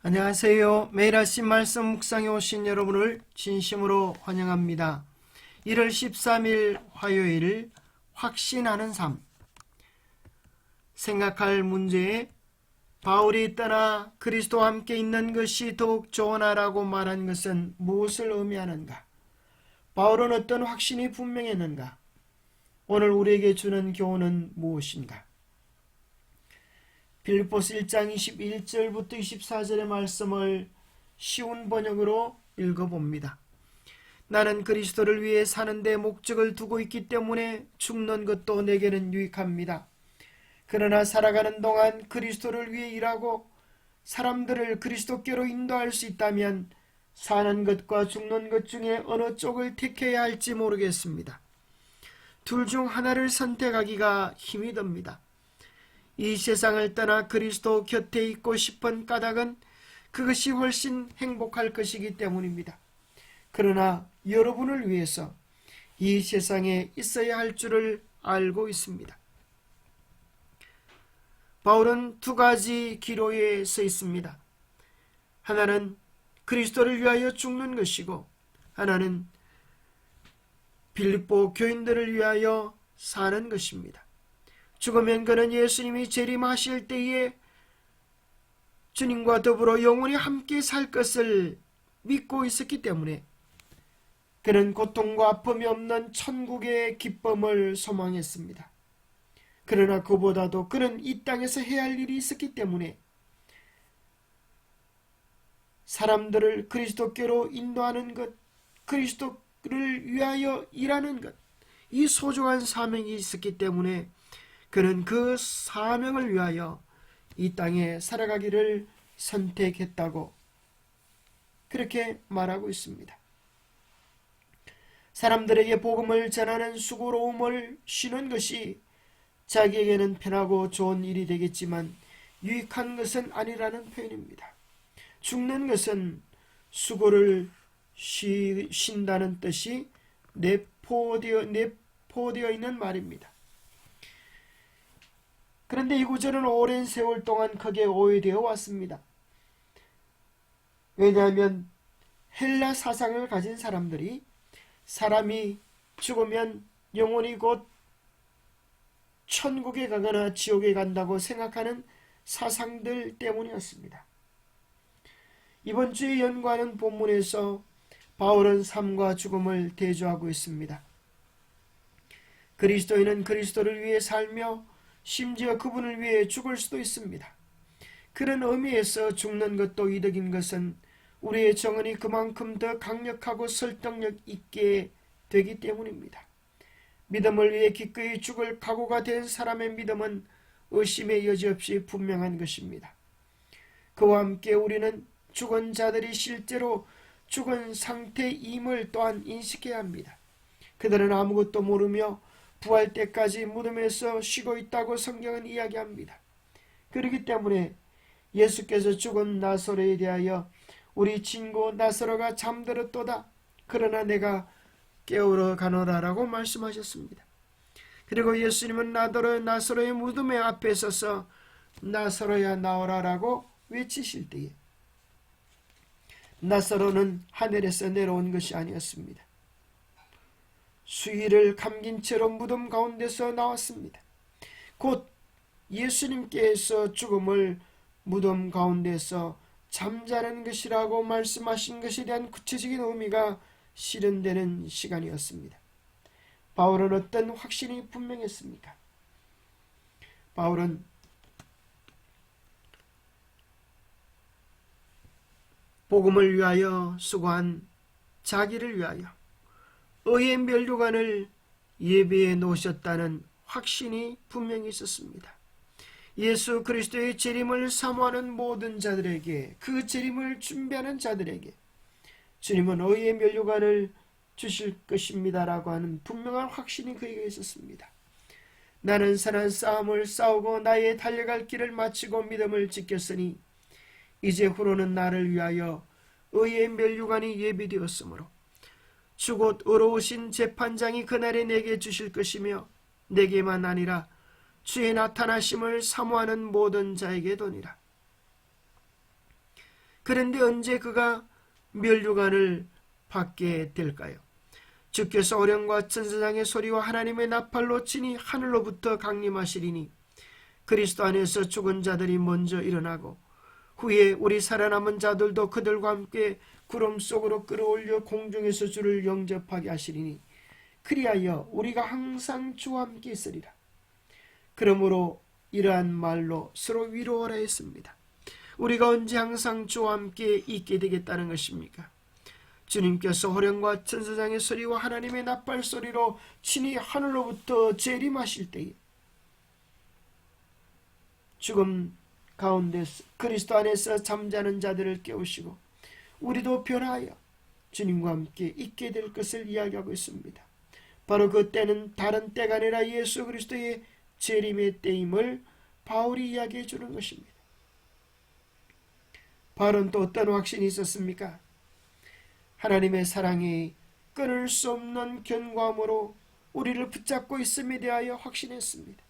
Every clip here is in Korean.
안녕하세요. 매일 아침 말씀 묵상에 오신 여러분을 진심으로 환영합니다. 1월 13일 화요일 확신하는 삶. 생각할 문제에 바울이 떠나 그리스도와 함께 있는 것이 더욱 좋으나라고 말한 것은 무엇을 의미하는가? 바울은 어떤 확신이 분명했는가? 오늘 우리에게 주는 교훈은 무엇인가? 빌립보서 1장 21절부터 24절의 말씀을 쉬운 번역으로 읽어봅니다. 나는 그리스도를 위해 사는 데 목적을 두고 있기 때문에 죽는 것도 내게는 유익합니다. 그러나 살아가는 동안 그리스도를 위해 일하고 사람들을 그리스도께로 인도할 수 있다면 사는 것과 죽는 것 중에 어느 쪽을 택해야 할지 모르겠습니다. 둘 중 하나를 선택하기가 힘이 듭니다. 이 세상을 떠나 그리스도 곁에 있고 싶은 까닭은 그것이 훨씬 행복할 것이기 때문입니다. 그러나 여러분을 위해서 이 세상에 있어야 할 줄을 알고 있습니다. 바울은 두 가지 기로에 서 있습니다. 하나는 그리스도를 위하여 죽는 것이고 하나는 빌립보 교인들을 위하여 사는 것입니다. 죽으면 그는 예수님이 재림하실 때에 주님과 더불어 영원히 함께 살 것을 믿고 있었기 때문에 그는 고통과 아픔이 없는 천국의 기쁨을 소망했습니다. 그러나 그보다도 그는 이 땅에서 해야 할 일이 있었기 때문에 사람들을 그리스도께로 인도하는 것, 그리스도를 위하여 일하는 것, 이 소중한 사명이 있었기 때문에 그는 그 사명을 위하여 이 땅에 살아가기를 선택했다고 그렇게 말하고 있습니다. 사람들에게 복음을 전하는 수고로움을 쉬는 것이 자기에게는 편하고 좋은 일이 되겠지만 유익한 것은 아니라는 표현입니다. 죽는 것은 수고를 쉰다는 뜻이 내포되어 있는 말입니다. 그런데 이 구절은 오랜 세월 동안 크게 오해되어 왔습니다. 왜냐하면 헬라 사상을 가진 사람들이 사람이 죽으면 영혼이 곧 천국에 가거나 지옥에 간다고 생각하는 사상들 때문이었습니다. 이번 주에 연구하는 본문에서 바울은 삶과 죽음을 대조하고 있습니다. 그리스도인은 그리스도를 위해 살며 심지어 그분을 위해 죽을 수도 있습니다. 그런 의미에서 죽는 것도 이득인 것은 우리의 정언이 그만큼 더 강력하고 설득력 있게 되기 때문입니다. 믿음을 위해 기꺼이 죽을 각오가 된 사람의 믿음은 의심의 여지 없이 분명한 것입니다. 그와 함께 우리는 죽은 자들이 실제로 죽은 상태임을 또한 인식해야 합니다. 그들은 아무것도 모르며 부활 때까지 무덤에서 쉬고 있다고 성경은 이야기합니다. 그렇기 때문에 예수께서 죽은 나사로에 대하여 우리 친구 나사로가 잠들었도다. 그러나 내가 깨우러 가노라라고 말씀하셨습니다. 그리고 예수님은 나사로의 무덤에 앞에 서서 나사로야 나오라라고 외치실 때에 나사로는 하늘에서 내려온 것이 아니었습니다. 수위를 감긴 채로 무덤 가운데서 나왔습니다. 곧 예수님께서 죽음을 무덤 가운데서 잠자는 것이라고 말씀하신 것에 대한 구체적인 의미가 실현되는 시간이었습니다. 바울은 어떤 확신이 분명했습니까? 바울은 복음을 위하여 수고한 자기를 위하여 의의 면류관을 예비해 놓으셨다는 확신이 분명히 있었습니다. 예수 그리스도의 재림을 사모하는 모든 자들에게, 그 재림을 준비하는 자들에게 주님은 의의 면류관을 주실 것입니다라고 하는 분명한 확신이 그에게 있었습니다. 나는 선한 싸움을 싸우고 나의 달려갈 길을 마치고 믿음을 지켰으니 이제 후로는 나를 위하여 의의 면류관이 예비되었으므로 주 곧 의로우신 재판장이 그날에 내게 주실 것이며 내게만 아니라 주의 나타나심을 사모하는 모든 자에게 도니라. 그런데 언제 그가 멸류관을 받게 될까요? 주께서 어령과 천사장의 소리와 하나님의 나팔로 친히 하늘로부터 강림하시리니 그리스도 안에서 죽은 자들이 먼저 일어나고 후에 우리 살아남은 자들도 그들과 함께 구름 속으로 끌어올려 공중에서 주를 영접하게 하시리니 그리하여 우리가 항상 주와 함께 있으리라. 그러므로 이러한 말로 서로 위로하라 했습니다. 우리가 언제 항상 주와 함께 있게 되겠다는 것입니까? 주님께서 호령과 천사장의 소리와 하나님의 나팔 소리로 친히 하늘로부터 재림하실 때에 죽음 가운데 그리스도 안에서 잠자는 자들을 깨우시고 우리도 변화하여 주님과 함께 있게 될 것을 이야기하고 있습니다. 바로 그 때는 다른 때가 아니라 예수 그리스도의 재림의 때임을 바울이 이야기해 주는 것입니다. 바울은 또 어떤 확신이 있었습니까? 하나님의 사랑이 끊을 수 없는 견고함으로 우리를 붙잡고 있음에 대하여 확신했습니다.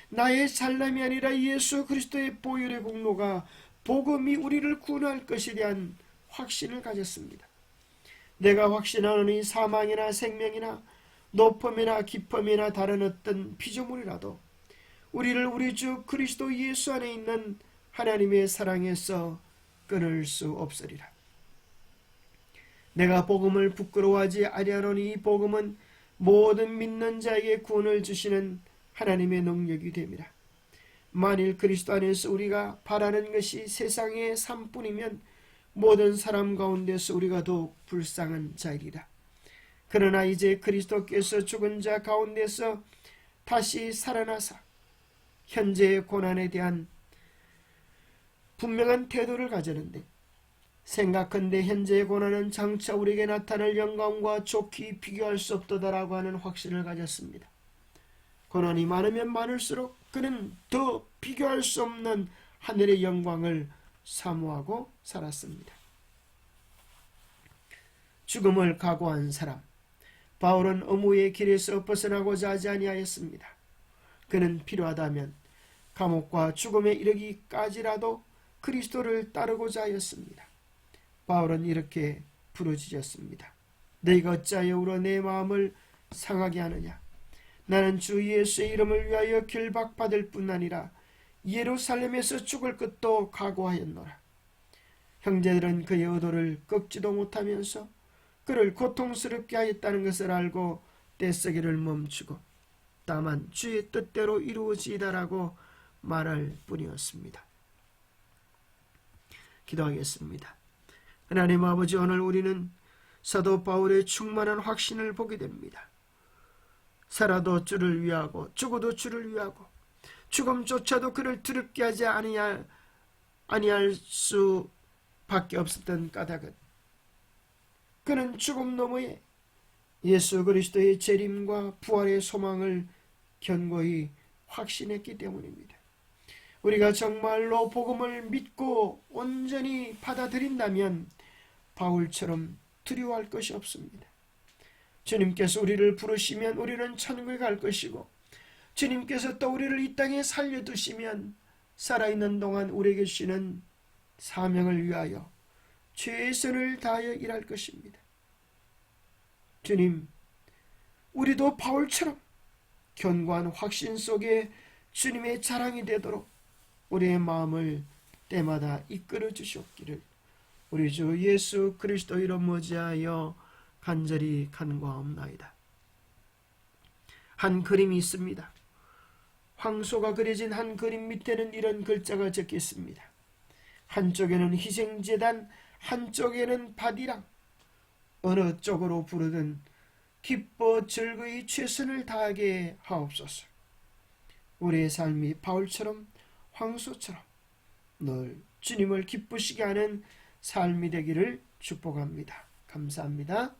나의 잘남이 아니라 예수 그리스도의 보혈의 공로가 복음이 우리를 구원할 것에 대한 확신을 가졌습니다. 내가 확신하노니 사망이나 생명이나 높음이나 깊음이나 다른 어떤 피조물이라도 우리를 우리 주 그리스도 예수 안에 있는 하나님의 사랑에서 끊을 수 없으리라. 내가 복음을 부끄러워하지 아니하노니 이 복음은 모든 믿는 자에게 구원을 주시는 하나님의 능력이 됨이라. 만일 그리스도 안에서 우리가 바라는 것이 세상의 삶뿐이면 모든 사람 가운데서 우리가 더욱 불쌍한 자이리라. 그러나 이제 그리스도께서 죽은 자 가운데서 다시 살아나사 현재의 고난에 대한 분명한 태도를 가졌는데 생각한데 현재의 고난은 장차 우리에게 나타날 영광과 좋게 비교할 수 없도다라고 하는 확신을 가졌습니다. 고난이 많으면 많을수록 그는 더 비교할 수 없는 하늘의 영광을 사모하고 살았습니다. 죽음을 각오한 사람 바울은 의무의 길에서 벗어나고자 하지 아니하였습니다. 그는 필요하다면 감옥과 죽음에 이르기까지라도 그리스도를 따르고자 하였습니다. 바울은 이렇게 부르짖었습니다. 너희가 어찌하여 울어 내 마음을 상하게 하느냐. 나는 주 예수의 이름을 위하여 결박받을 뿐 아니라 예루살렘에서 죽을 것도 각오하였노라. 형제들은 그의 의도를 꺾지도 못하면서 그를 고통스럽게 하였다는 것을 알고 떼쓰기를 멈추고 다만 주의 뜻대로 이루어지이다라고 말할 뿐이었습니다. 기도하겠습니다. 하나님 아버지, 오늘 우리는 사도 바울의 충만한 확신을 보게 됩니다. 살아도 주를 위하고 죽어도 주를 위하고 죽음조차도 그를 두렵게 하지 아니할 수밖에 없었던 까닭은 그는 죽음 너머에 예수 그리스도의 재림과 부활의 소망을 견고히 확신했기 때문입니다. 우리가 정말로 복음을 믿고 온전히 받아들인다면 바울처럼 두려워할 것이 없습니다. 주님께서 우리를 부르시면 우리는 천국에 갈 것이고 주님께서 또 우리를 이 땅에 살려두시면 살아있는 동안 우리에게 주시는 사명을 위하여 최선을 다하여 일할 것입니다. 주님, 우리도 바울처럼 견고한 확신 속에 주님의 자랑이 되도록 우리의 마음을 때마다 이끌어 주시옵기를 우리 주 예수 그리스도 이름 모지하여 간절히 간구하옵나이다. 한 그림이 있습니다. 황소가 그려진 한 그림 밑에는 이런 글자가 적혀 있습니다. 한쪽에는 희생제단, 한쪽에는 밭이랑 어느 쪽으로 부르든 기뻐 즐거이 최선을 다하게 하옵소서. 우리의 삶이 바울처럼 황소처럼 늘 주님을 기쁘시게 하는 삶이 되기를 축복합니다. 감사합니다.